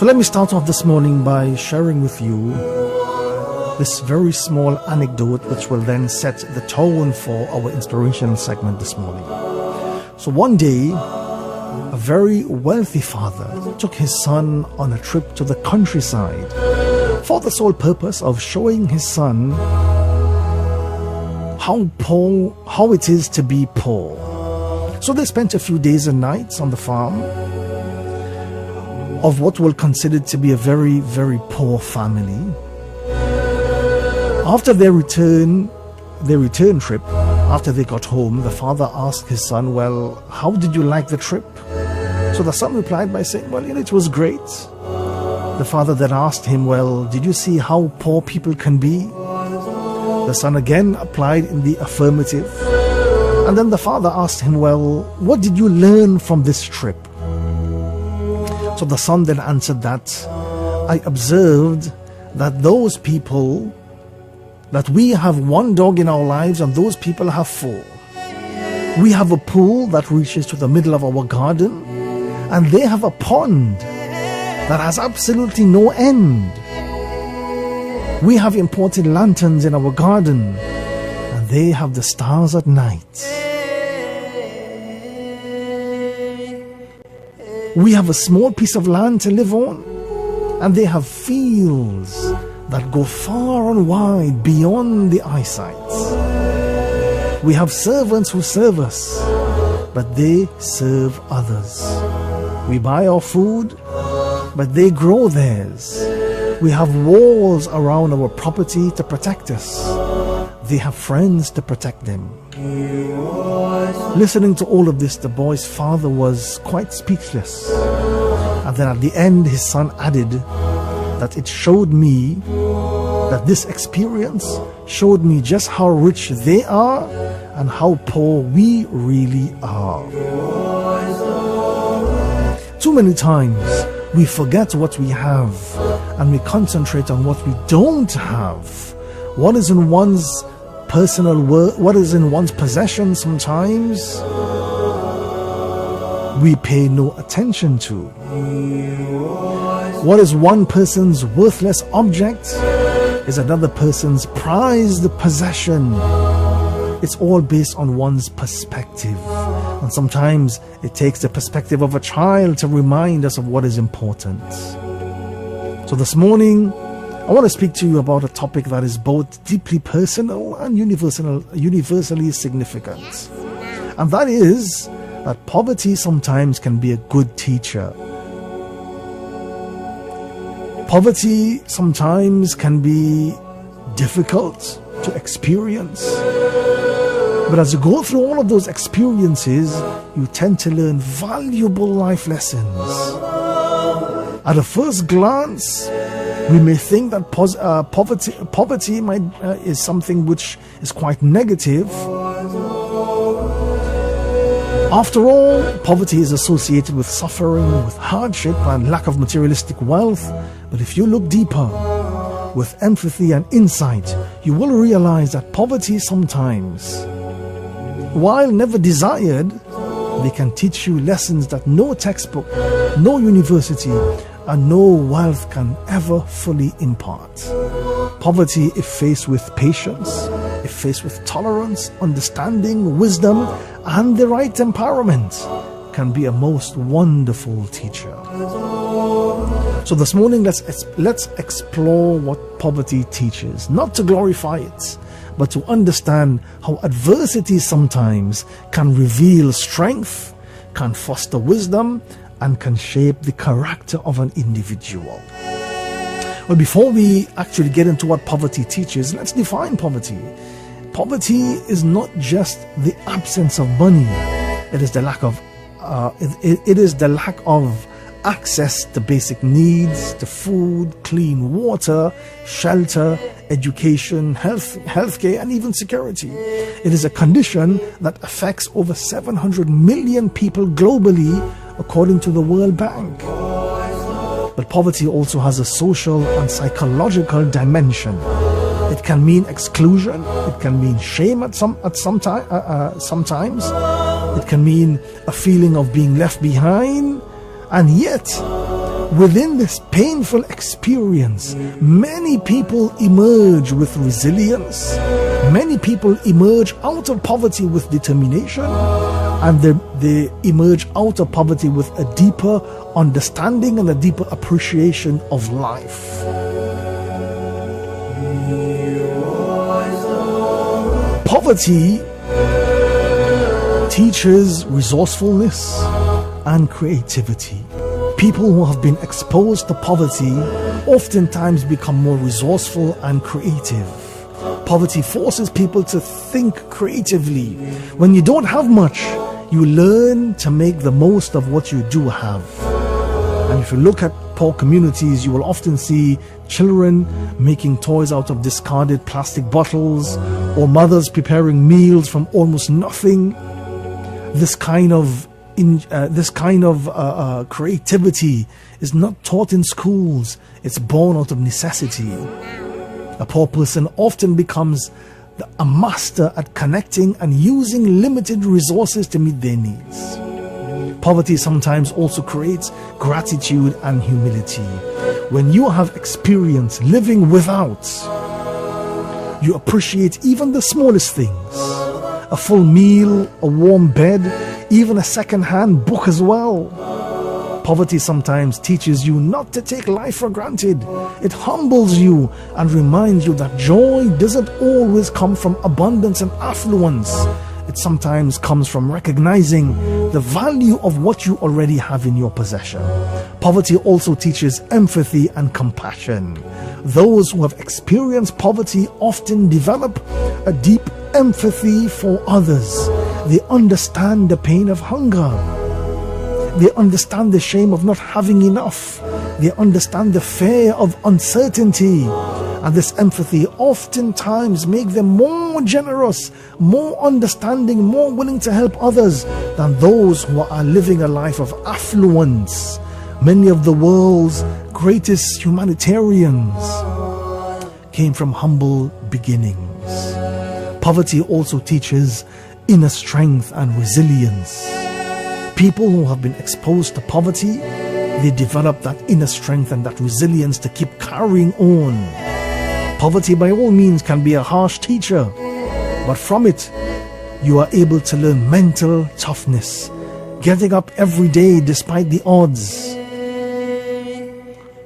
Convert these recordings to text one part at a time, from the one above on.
So let me start off this morning by sharing with you this very small anecdote which will then set the tone for our inspirational segment this morning. So one day, a very wealthy father took his son on a trip to the countryside for the sole purpose of showing his son how it is to be poor. So they spent a few days and nights on the farm of what will considered to be a very, very poor family. After their return trip, after they got home, the father asked his son, well, how did you like the trip? So the son replied by saying, well, it was great. The father then asked him, well, did you see how poor people can be? The son again applied in the affirmative. And then the father asked him, well, what did you learn from this trip? So the son then answered that, I observed that those people, that we have one dog in our lives and those people have four. We have a pool that reaches to the middle of our garden, and they have a pond that has absolutely no end. We have imported lanterns in our garden, and they have the stars at night. We have a small piece of land to live on, and they have fields that go far and wide beyond the eyesight. We have servants who serve us, but they serve others. We buy our food, but they grow theirs. We have walls around our property to protect us. They have friends to protect them. Listening to all of this, the boy's father was quite speechless. And then at the end, his son added that it showed me, that this experience showed me just how rich they are and how poor we really are. Too many times we forget what we have and we concentrate on what we don't have. What is in one's personal work, what is in one's possession sometimes we pay no attention to. What is one person's worthless object is another person's prized possession. It's all based on one's perspective. And sometimes it takes the perspective of a child to remind us of what is important. So this morning, I want to speak to you about a topic that is both deeply personal and universally significant. And that is that poverty sometimes can be a good teacher. Poverty sometimes can be difficult to experience. But as you go through all of those experiences, you tend to learn valuable life lessons. At a first glance, we may think that poverty is something which is quite negative. After all, poverty is associated with suffering, with hardship and lack of materialistic wealth. But if you look deeper, with empathy and insight, you will realize that poverty sometimes, while never desired, they can teach you lessons that no textbook, no university, and no wealth can ever fully impart. Poverty, if faced with patience, if faced with tolerance, understanding, wisdom, and the right empowerment, can be a most wonderful teacher. So this morning, let's explore what poverty teaches, not to glorify it, but to understand how adversity sometimes can reveal strength, can foster wisdom, and can shape the character of an individual. Well, before we actually get into what poverty teaches, let's define poverty. Poverty is not just the absence of money; it is the lack of access to basic needs, to food, clean water, shelter, education, healthcare, and even security. It is a condition that affects over 700 million people globally, according to the World Bank. But poverty also has a social and psychological dimension. It can mean exclusion. It can mean shame sometimes. It can mean a feeling of being left behind. And yet, Within this painful experience, many people emerge with resilience. Many people emerge out of poverty with determination, and they emerge out of poverty with a deeper understanding and a deeper appreciation of life. Poverty teaches resourcefulness and creativity. People who have been exposed to poverty oftentimes become more resourceful and creative. Poverty forces people to think creatively. When you don't have much, you learn to make the most of what you do have. And if you look at poor communities, you will often see children making toys out of discarded plastic bottles, or mothers preparing meals from almost nothing. This kind of creativity is not taught in schools. It's born out of necessity. A poor person often becomes a master at connecting and using limited resources to meet their needs. Poverty sometimes also creates gratitude and humility. When you have experienced living without, you appreciate even the smallest things. A full meal, a warm bed, even a second-hand book as well. Poverty sometimes teaches you not to take life for granted. It humbles you and reminds you that joy doesn't always come from abundance and affluence. It sometimes comes from recognizing the value of what you already have in your possession. Poverty also teaches empathy and compassion. Those who have experienced poverty often develop a deep empathy for others. They understand the pain of hunger. They understand the shame of not having enough. They understand the fear of uncertainty. And this empathy oftentimes makes them more generous, more understanding, more willing to help others than those who are living a life of affluence. Many of the world's greatest humanitarians came from humble beginnings. Poverty also teaches inner strength and resilience. People who have been exposed to poverty, they develop that inner strength and that resilience to keep carrying on. Poverty by all means can be a harsh teacher, but from it you are able to learn mental toughness, getting up every day despite the odds,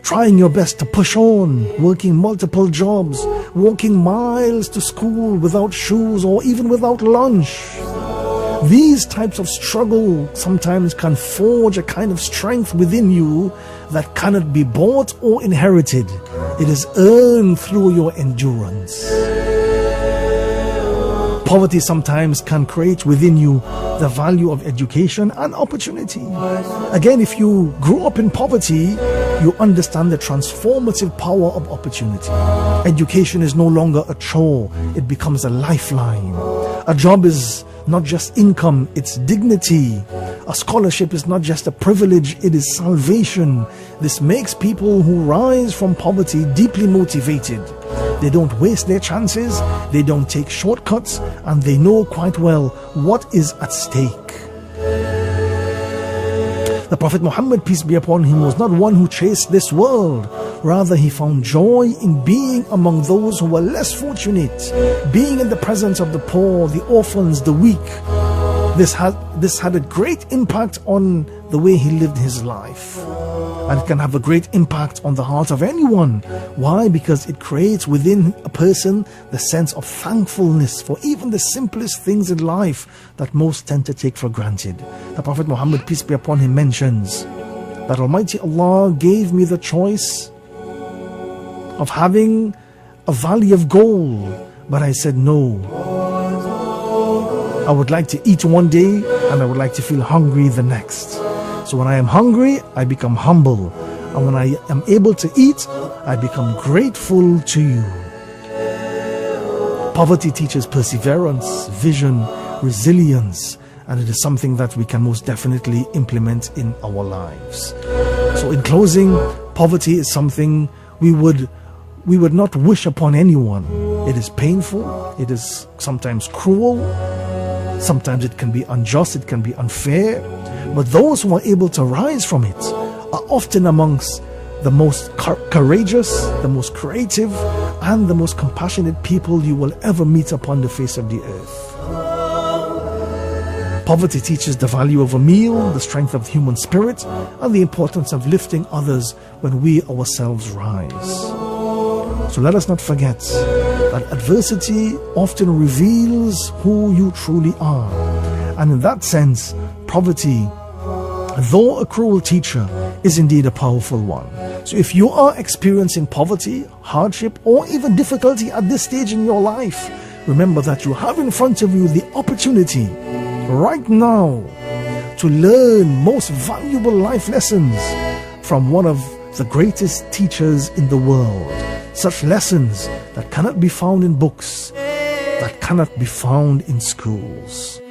trying your best to push on, working multiple jobs, walking miles to school without shoes or even without lunch. These types of struggle sometimes can forge a kind of strength within you that cannot be bought or inherited. It is earned through your endurance. Poverty sometimes can create within you the value of education and opportunity. Again, if you grew up in poverty, you understand the transformative power of opportunity. Education is no longer a chore, it becomes a lifeline. A job is not just income, it's dignity. A scholarship is not just a privilege, it is salvation. This makes people who rise from poverty deeply motivated. They don't waste their chances, they don't take shortcuts, and they know quite well what is at stake. The Prophet Muhammad, peace be upon him, was not one who chased this world. Rather, he found joy in being among those who were less fortunate, being in the presence of the poor, the orphans, the weak. This had a great impact on the way he lived his life. And it can have a great impact on the heart of anyone. Why? Because it creates within a person the sense of thankfulness for even the simplest things in life that most tend to take for granted. The Prophet Muhammad, peace be upon him, mentions that Almighty Allah gave me the choice of having a valley of gold, but I said no. I would like to eat one day and I would like to feel hungry the next. So when I am hungry, I become humble. And when I am able to eat, I become grateful to you. Poverty teaches perseverance, vision, resilience, and it is something that we can most definitely implement in our lives. So in closing, poverty is something we would not wish upon anyone. It is painful, it is sometimes cruel, sometimes it can be unjust, it can be unfair. But those who are able to rise from it are often amongst the most courageous, the most creative, and the most compassionate people you will ever meet upon the face of the earth. Poverty teaches the value of a meal, the strength of the human spirit, and the importance of lifting others when we ourselves rise. So let us not forget that adversity often reveals who you truly are. And in that sense, poverty, though a cruel teacher, is indeed a powerful one. So if you are experiencing poverty, hardship, or even difficulty at this stage in your life, remember that you have in front of you the opportunity right now to learn most valuable life lessons from one of the greatest teachers in the world. Such lessons that cannot be found in books, that cannot be found in schools.